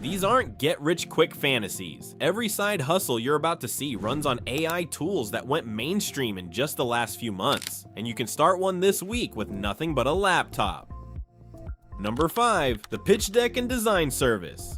These aren't get-rich-quick fantasies. Every side hustle you're about to see runs on AI tools that went mainstream in just the last few months, and you can start one this week with nothing but a laptop. Number 5. The Pitch Deck and Design Service.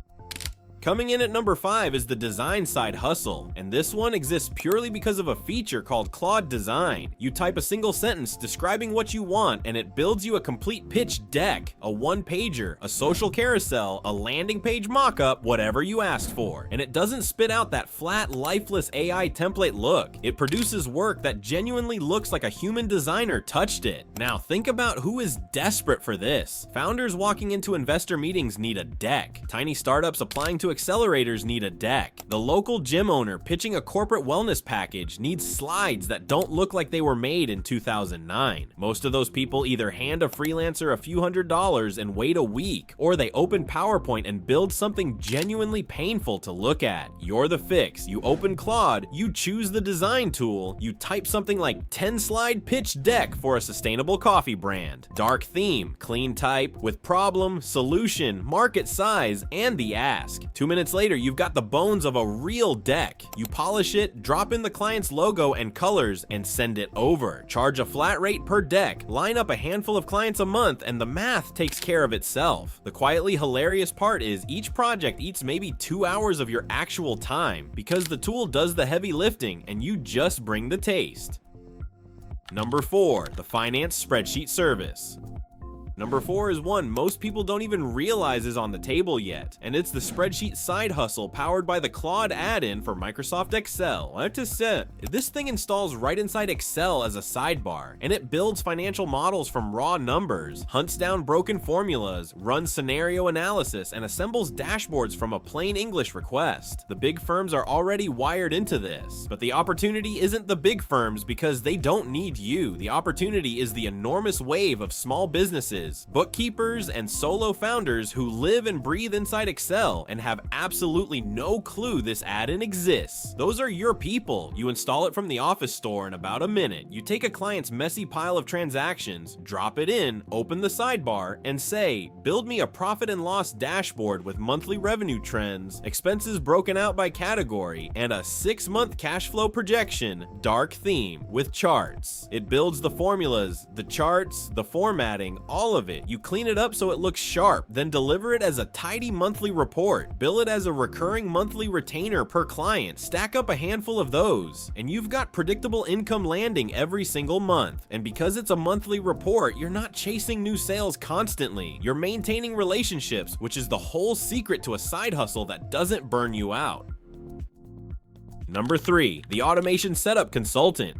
Coming in at number 5 is the design side hustle, and this one exists purely because of a feature called Claude Design. You type a single sentence describing what you want, and it builds you a complete pitch deck, a one-pager, a social carousel, a landing page mock-up, whatever you asked for. And it doesn't spit out that flat, lifeless AI template look. It produces work that genuinely looks like a human designer touched it. Now think about who is desperate for this. Founders walking into investor meetings need a deck. Tiny startups applying to accelerators need a deck. The local gym owner pitching a corporate wellness package needs slides that don't look like they were made in 2009. Most of those people either hand a freelancer a few $100s and wait a week, or they open PowerPoint and build something genuinely painful to look at. You're the fix. You open Claude, you choose the design tool, you type something like 10-slide pitch deck for a sustainable coffee brand. Dark theme, clean type, with problem, solution, market size, and the ask. 2 minutes later, you've got the bones of a real deck. You polish it, drop in the client's logo and colors, and send it over. Charge a flat rate per deck, line up a handful of clients a month, and the math takes care of itself. The quietly hilarious part is each project eats maybe 2 hours of your actual time, because the tool does the heavy lifting and you just bring the taste. Number 4. The Finance Spreadsheet Service. Number 4 is one most people don't even realize is on the table yet, and it's the spreadsheet side hustle powered by the Claude add-in for Microsoft Excel. This thing installs right inside Excel as a sidebar, and it builds financial models from raw numbers, hunts down broken formulas, runs scenario analysis, and assembles dashboards from a plain English request. The big firms are already wired into this, but the opportunity isn't the big firms because they don't need you. The opportunity is the enormous wave of small businesses, bookkeepers, and solo founders who live and breathe inside Excel and have absolutely no clue this add-in exists. Those are your people. You install it from the Office store in about a minute. You take a client's messy pile of transactions, drop it in, open the sidebar, and say, build me a profit and loss dashboard with monthly revenue trends, expenses broken out by category, and a 6-month cash flow projection, dark theme, with charts. It builds the formulas, the charts, the formatting, all of it. You clean it up so it looks sharp, then deliver it as a tidy monthly report. Bill it as a recurring monthly retainer per client. Stack up a handful of those, and you've got predictable income landing every single month. And because it's a monthly report, you're not chasing new sales constantly. You're maintaining relationships, which is the whole secret to a side hustle that doesn't burn you out. Number 3. The Automation Setup Consultant.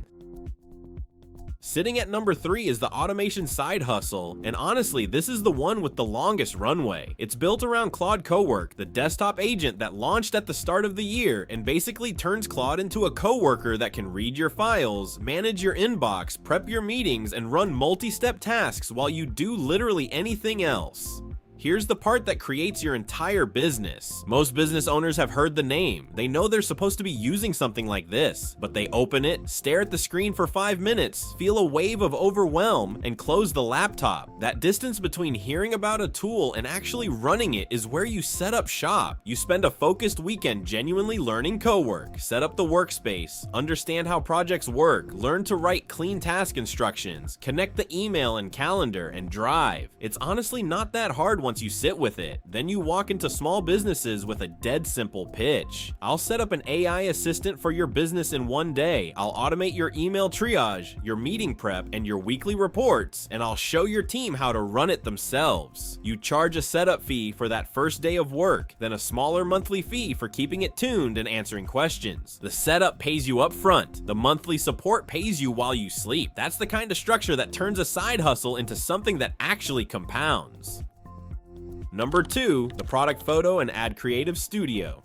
Sitting at number 3 is the automation side hustle, and honestly, this is the one with the longest runway. It's built around Claude Cowork, the desktop agent that launched at the start of the year and basically turns Claude into a coworker that can read your files, manage your inbox, prep your meetings, and run multi-step tasks while you do literally anything else. Here's the part that creates your entire business. Most business owners have heard the name. They know they're supposed to be using something like this, but they open it, stare at the screen for 5 minutes, feel a wave of overwhelm, and close the laptop. That distance between hearing about a tool and actually running it is where you set up shop. You spend a focused weekend genuinely learning Cowork, set up the workspace, understand how projects work, learn to write clean task instructions, connect the email and calendar, and drive. It's honestly not that hard once you sit with it. Then you walk into small businesses with a dead simple pitch. I'll set up an AI assistant for your business in 1 day. I'll automate your email triage, your meeting prep, and your weekly reports, and I'll show your team how to run it themselves. You charge a setup fee for that first day of work, then a smaller monthly fee for keeping it tuned and answering questions. The setup pays you up front. The monthly support pays you while you sleep. That's the kind of structure that turns a side hustle into something that actually compounds. Number 2, the Product Photo and Ad Creative Studio.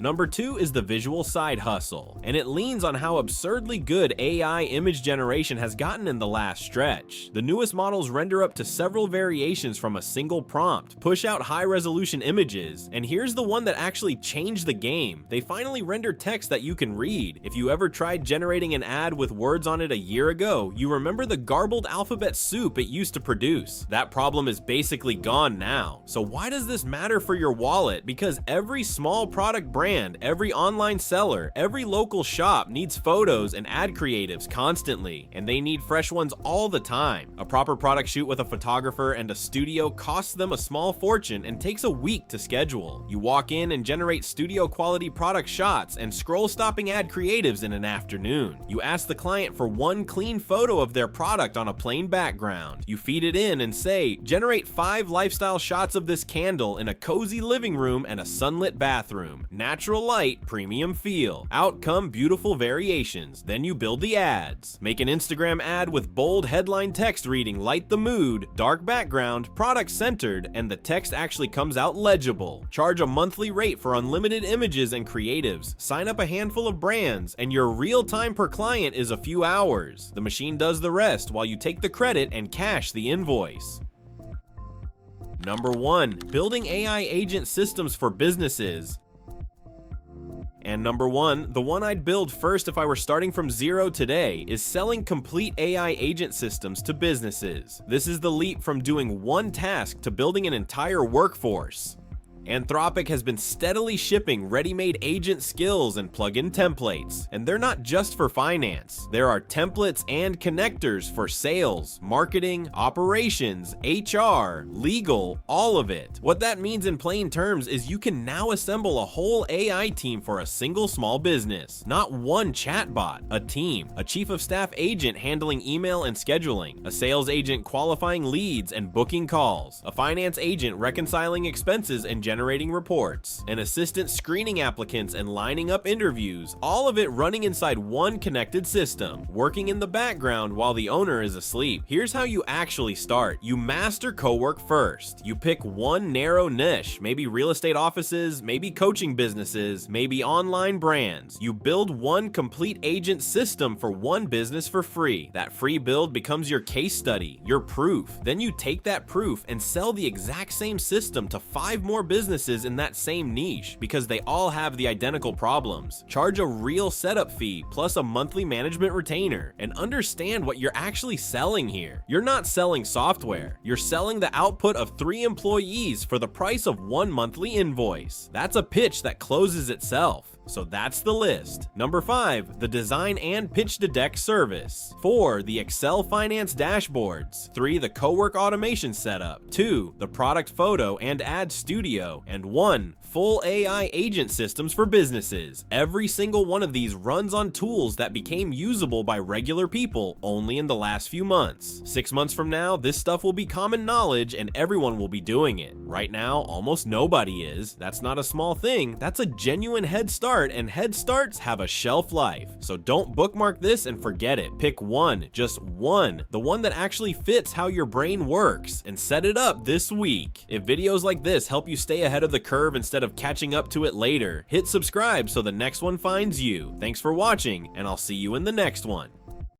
Number 2 is the visual side hustle, and it leans on how absurdly good AI image generation has gotten in the last stretch. The newest models render up to several variations from a single prompt, push out high-resolution images, and here's the one that actually changed the game. They finally render text that you can read. If you ever tried generating an ad with words on it a year ago, you remember the garbled alphabet soup it used to produce. That problem is basically gone now. So why does this matter for your wallet? Because every small product brand, every online seller, every local shop needs photos and ad creatives constantly, and they need fresh ones all the time. A proper product shoot with a photographer and a studio costs them a small fortune and takes a week to schedule. You walk in and generate studio quality product shots and scroll stopping ad creatives in an afternoon. You ask the client for one clean photo of their product on a plain background. You feed it in and say, generate 5 lifestyle shots of this candle in a cozy living room and a sunlit bathroom. Natural light, premium feel. Out come beautiful variations. Then you build the ads. Make an Instagram ad with bold headline text reading light the mood, dark background, product centered, and the text actually comes out legible. Charge a monthly rate for unlimited images and creatives. Sign up a handful of brands, and your real time per client is a few hours. The machine does the rest while you take the credit and cash the invoice. Number 1, building AI agent systems for businesses. And number 1, the one I'd build first if I were starting from zero today, is selling complete AI agent systems to businesses. This is the leap from doing one task to building an entire workforce. Anthropic has been steadily shipping ready-made agent skills and plugin templates, and they're not just for finance. There are templates and connectors for sales, marketing, operations, HR, legal, all of it. What that means in plain terms is you can now assemble a whole AI team for a single small business. Not one chatbot, a team, a chief of staff agent handling email and scheduling, a sales agent qualifying leads and booking calls, a finance agent reconciling expenses and generating reports, an assistant screening applicants and lining up interviews, all of it running inside one connected system, working in the background while the owner is asleep. Here's how you actually start. You master cowork first. You pick one narrow niche, maybe real estate offices, maybe coaching businesses, maybe online brands. You build one complete agent system for one business for free. That free build becomes your case study, your proof. Then you take that proof and sell the exact same system to 5 more businesses in that same niche because they all have the identical problems. Charge a real setup fee plus a monthly management retainer and understand what you're actually selling here. You're not selling software. You're selling the output of 3 employees for the price of 1 monthly invoice. That's a pitch that closes itself. So that's the list. Number 5, the design and pitch to deck service. 4, the Excel finance dashboards. 3, the cowork automation setup. 2, the product photo and ad studio. And 1, full AI agent systems for businesses. Every single one of these runs on tools that became usable by regular people only in the last few months. 6 months from now, this stuff will be common knowledge and everyone will be doing it. Right now, almost nobody is. That's not a small thing. That's a genuine head start, and head starts have a shelf life. So don't bookmark this and forget it. Pick one, just one, the one that actually fits how your brain works, and set it up this week. If videos like this help you stay ahead of the curve instead of catching up to it later, hit subscribe so the next one finds you. Thanks for watching, and I'll see you in the next one.